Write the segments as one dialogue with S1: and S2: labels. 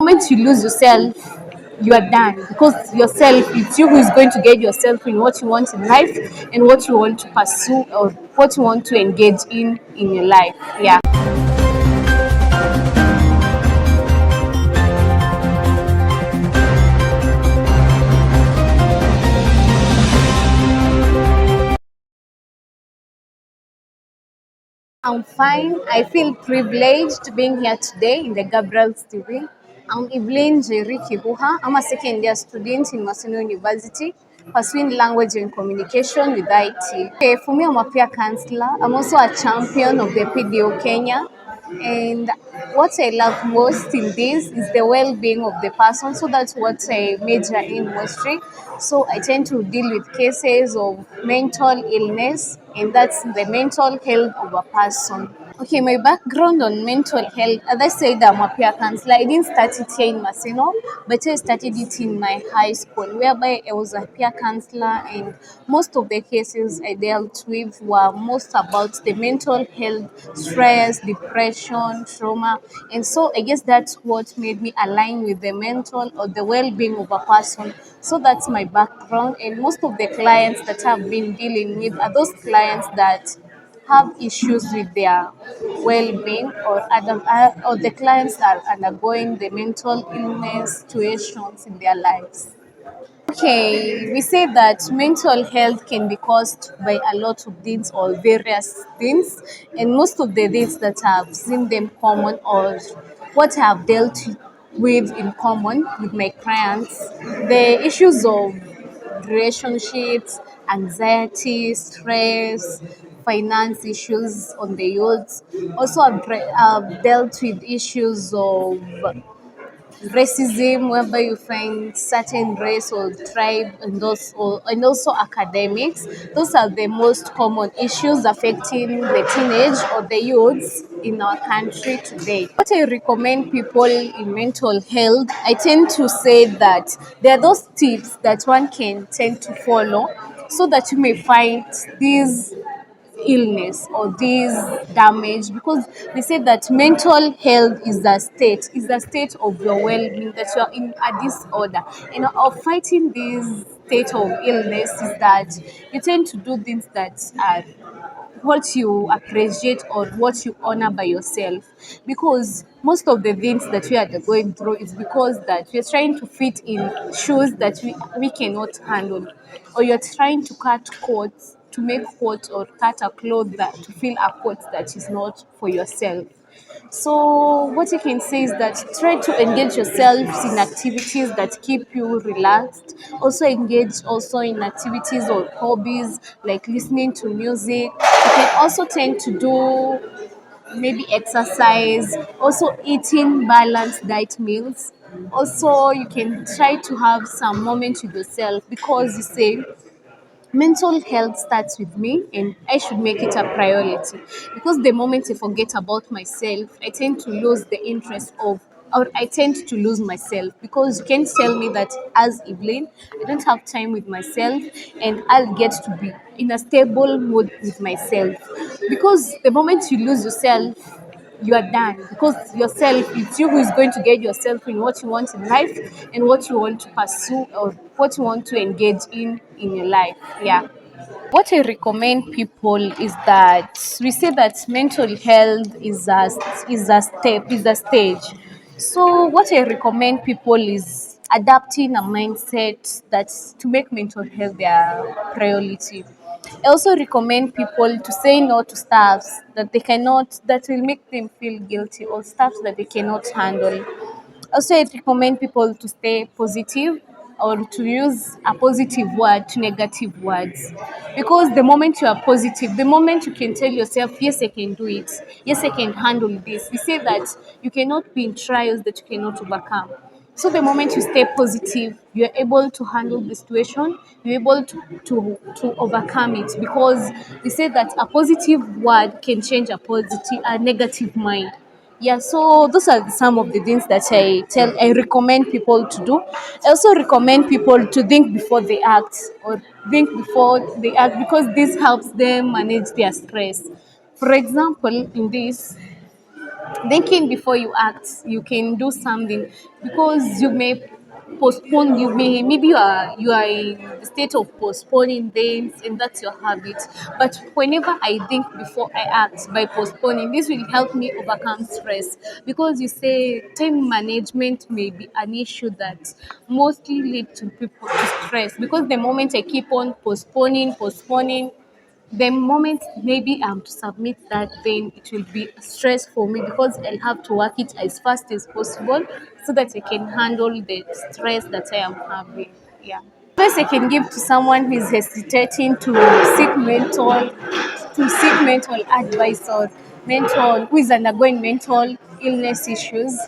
S1: Moment you lose yourself, you are done because yourself, it's you who is going to guide yourself in what you want in life and what you want to pursue or what you want to engage in your life. Yeah. I'm fine. I feel privileged being here today in the Gabriel's TV. I'm Evelyn Jerry Kibuha. I'm a second year student in Maseno University, pursuing language and communication with IT. Okay, for me, I'm a peer counselor. I'm also a champion of the PDO Kenya. And what I love most in this is the well-being of the person. So that's what I major in mostly. So I tend to deal with cases of mental illness, and that's the mental health of a person. Okay, my background on mental health, as I said, I'm a peer counselor. I didn't start it here in Maseno, but I started it in my high school, whereby I was a peer counselor, and most of the cases I dealt with were most about the mental health, stress, depression, trauma, and so I guess that's what made me align with the mental or the well-being of a person. So that's my background, and most of the clients that I've been dealing with are those clients that have issues with their well-being or the clients are undergoing the mental illness situations in their lives. Okay, we say that mental health can be caused by a lot of things or various things, and most of the things that I've seen them common or what I've dealt with in common with my clients, the issues of relationships, anxiety, stress, finance issues on the youth. Also, I've dealt with issues of racism, whereby you find certain race or tribe, and also academics. Those are the most common issues affecting the teenage or the youths in our country today. What I recommend people in mental health, I tend to say that there are those tips that one can tend to follow so that you may fight these illness or this damage, because they say that mental health is the state of your well-being, that you are in a disorder, and of fighting this state of illness is that you tend to do things that are what you appreciate or what you honor by yourself, because most of the things that we are going through is because that we're trying to fit in shoes that we cannot handle, or you're trying to cut coats to make coats or cut a cloth that to fill a coat that is not for yourself. So what you can say is that try to engage yourselves in activities that keep you relaxed. Also engage also in activities or hobbies like listening to music. You can also tend to do maybe exercise, also eating balanced diet meals. Also you can try to have some moments with yourself, because you say mental health starts with me and I should make it a priority, because the moment I forget about myself, I tend to lose the interest of, or I tend to lose myself, because you can't tell me that as Evelyn I don't have time with myself and I'll get to be in a stable mood with myself, because the moment you lose yourself, you are done, because yourself, it's you who is going to guide yourself in what you want in life and what you want to pursue or what you want to engage in your life. Yeah. What I recommend people is that we say that mental health is a stage. So what I recommend people is adapting a mindset that's to make mental health their priority. I also recommend people to say no to stuffs that will make them feel guilty, or stuffs that they cannot handle. Also, I recommend people to stay positive, or to use a positive word to negative words. Because the moment you are positive, the moment you can tell yourself, yes, I can do it, yes, I can handle this, we say that you cannot be in trials that you cannot overcome. So the moment you stay positive, you're able to handle the situation, you're able to overcome it, because we say that a positive word can change a negative mind. Yeah, so those are some of the things that I recommend people to do. I also recommend people to think before they act, or think before they act, because this helps them manage their stress. For example, in this, thinking before you act, you can do something, because you may postpone, you may, maybe you are in the state of postponing things, and that's your habit. But whenever I think before I act by postponing, this will help me overcome stress, because you say time management may be an issue that mostly lead to people to stress, because the moment I keep on postponing, the moment maybe I'm to submit that, then it will be stress for me, because I'll have to work it as fast as possible so that I can handle the stress that I am having. Yeah. Advice I can give to someone who is hesitating to seek mental advice, or mental who is undergoing mental illness issues.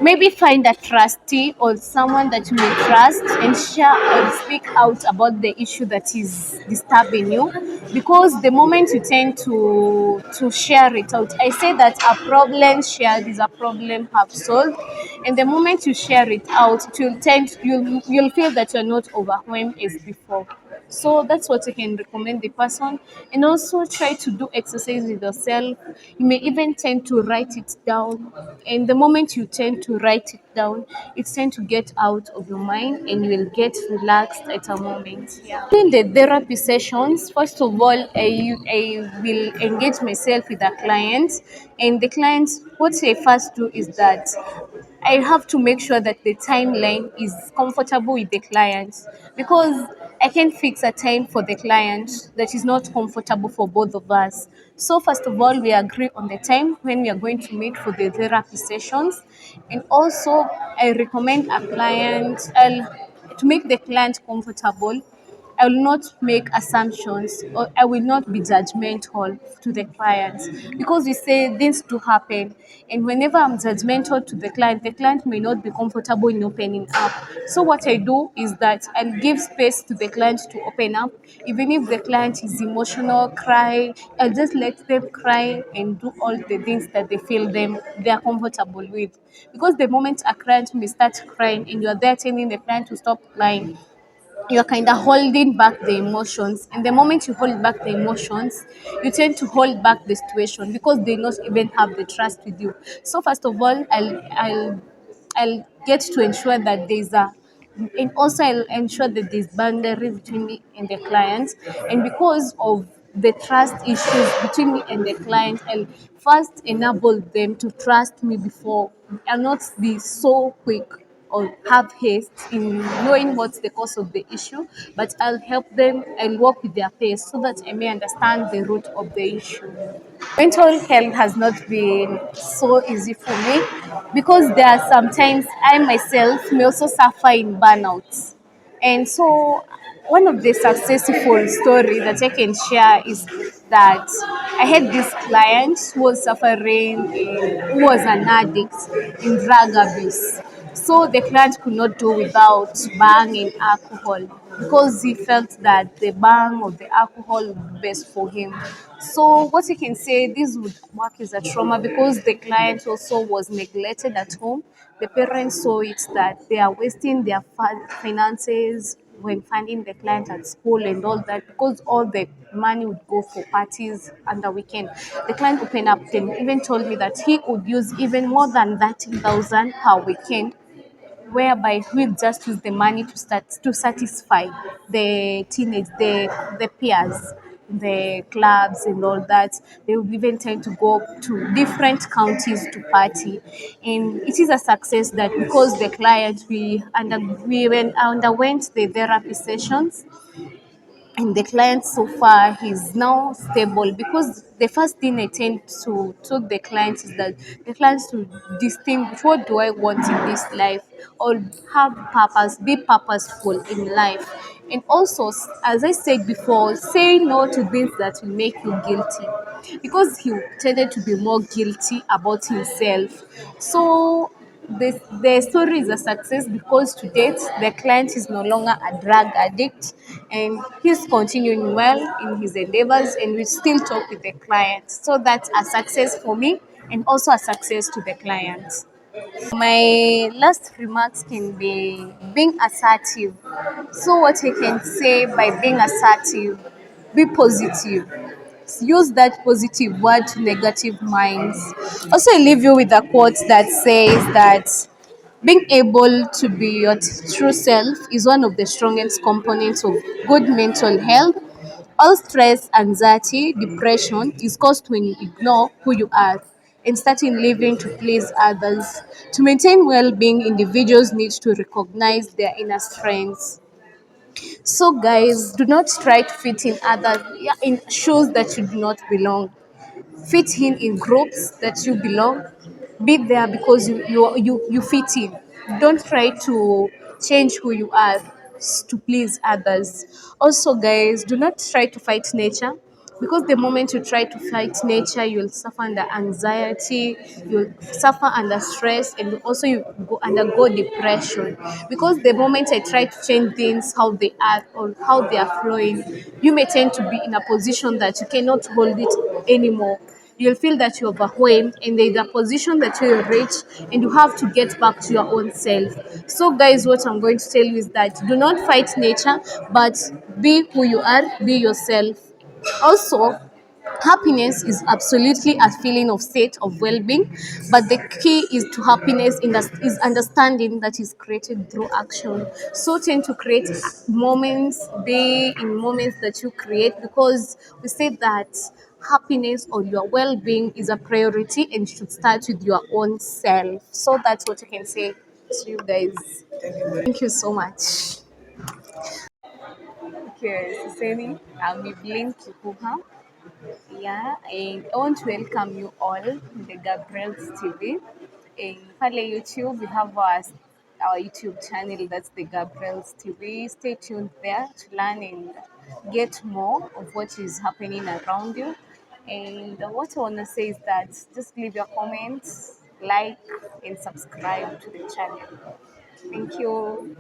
S1: Maybe find a trustee or someone that you may trust, and share or speak out about the issue that is disturbing you, because the moment you tend to share it out, I say that a problem shared is a problem half solved. And the moment you share it out, it will tend you'll feel that you're not overwhelmed as before. So that's what I can recommend the person. And also try to do exercise with yourself. You may even tend to write it down. And the moment you tend to write it down, it's tend to get out of your mind, and you will get relaxed at a moment. Yeah. In the therapy sessions, first of all, I will engage myself with a client. And the client, what I first do is that I have to make sure that the timeline is comfortable with the client, because I can fix a time for the client that is not comfortable for both of us. So first of all, we agree on the time when we are going to meet for the therapy sessions. And also I recommend a client to make the client comfortable. I will not make assumptions, or I will not be judgmental to the clients, because we say things do happen. And whenever I'm judgmental to the client may not be comfortable in opening up. So what I do is that I'll give space to the client to open up. Even if the client is emotional, cry, I'll just let them cry and do all the things that they are comfortable with. Because the moment a client may start crying and you're there telling the client to stop crying, you're kind of holding back the emotions. And the moment you hold back the emotions, you tend to hold back the situation, because they not even have the trust with you. So first of all, I'll get to ensure that there's a and also I'll ensure that there's boundaries between me and the client. And because of the trust issues between me and the client, I'll first enable them to trust me before. I'll not be so quick or have haste in knowing what's the cause of the issue, but I'll help them and work with their pace so that I may understand the root of the issue. Mental health has not been so easy for me, because there are sometimes I myself may also suffer in burnout. And so one of the successful story that I can share is that I had this client who was who was an addict in drug abuse. So the client could not do without bang and alcohol, because he felt that the bang or the alcohol would be best for him. So what you can say, this would work as a trauma, because the client also was neglected at home. The parents saw it that they are wasting their finances when funding the client at school and all that, because all the money would go for parties and the weekend. The client opened up and even told me that he would use even more than 30,000 per weekend, whereby we'll just use the money to satisfy the the peers, the clubs and all that. They will even tend to go to different counties to party. And it is a success that, because the client underwent the therapy sessions, and the client so far he's now stable, because the first thing I tend to told the client is that the client to distinguish what do I want in this life, or have purpose, be purposeful in life. And also, as I said before, say no to things that will make you guilty, because he tended to be more guilty about himself. So the story is a success, because to date the client is no longer a drug addict, and he's continuing well in his endeavors, and we still talk with the client. So that's a success for me, and also a success to the client. My last remarks can be being assertive. So what I can say by being assertive, be positive. use that positive word to negative minds. Also, I leave you with a quote that says that being able to be your true self is one of the strongest components of good mental health. All stress, anxiety, depression is caused when you ignore who you are and start in living to please others. To maintain well being, individuals need to recognize their inner strengths. So, guys, do not try to fit in other in shoes that you do not belong. Fit in groups that you belong. Be there because you fit in. Don't try to change who you are to please others. Also, guys, do not try to fight nature, because the moment you try to fight nature, you'll suffer under anxiety, you'll suffer under stress, and also you go undergo depression. Because the moment I try to change things how they are or how they are flowing, you may tend to be in a position that you cannot hold it anymore. You'll feel that you're overwhelmed, and there's a position that you'll reach, and you have to get back to your own self. So, guys, what I'm going to tell you is that do not fight nature, but be who you are, be yourself. Also, happiness is absolutely a feeling of state of well-being, but the key is to happiness is understanding that is created through action. So tend to create moments, be in moments that you create, because we say that happiness or your well-being is a priority and should start with your own self. So that's what I can say to you guys. Thank you so much. Okay, Suseni, I'm Evelyn Kikuha. Yeah, and I want to welcome you all in the Gabriel's TV. In Pale YouTube, we have our YouTube channel, that's the Gabriel's TV. Stay tuned there to learn and get more of what is happening around you. And what I want to say is that just leave your comments, like, and subscribe to the channel. Thank you.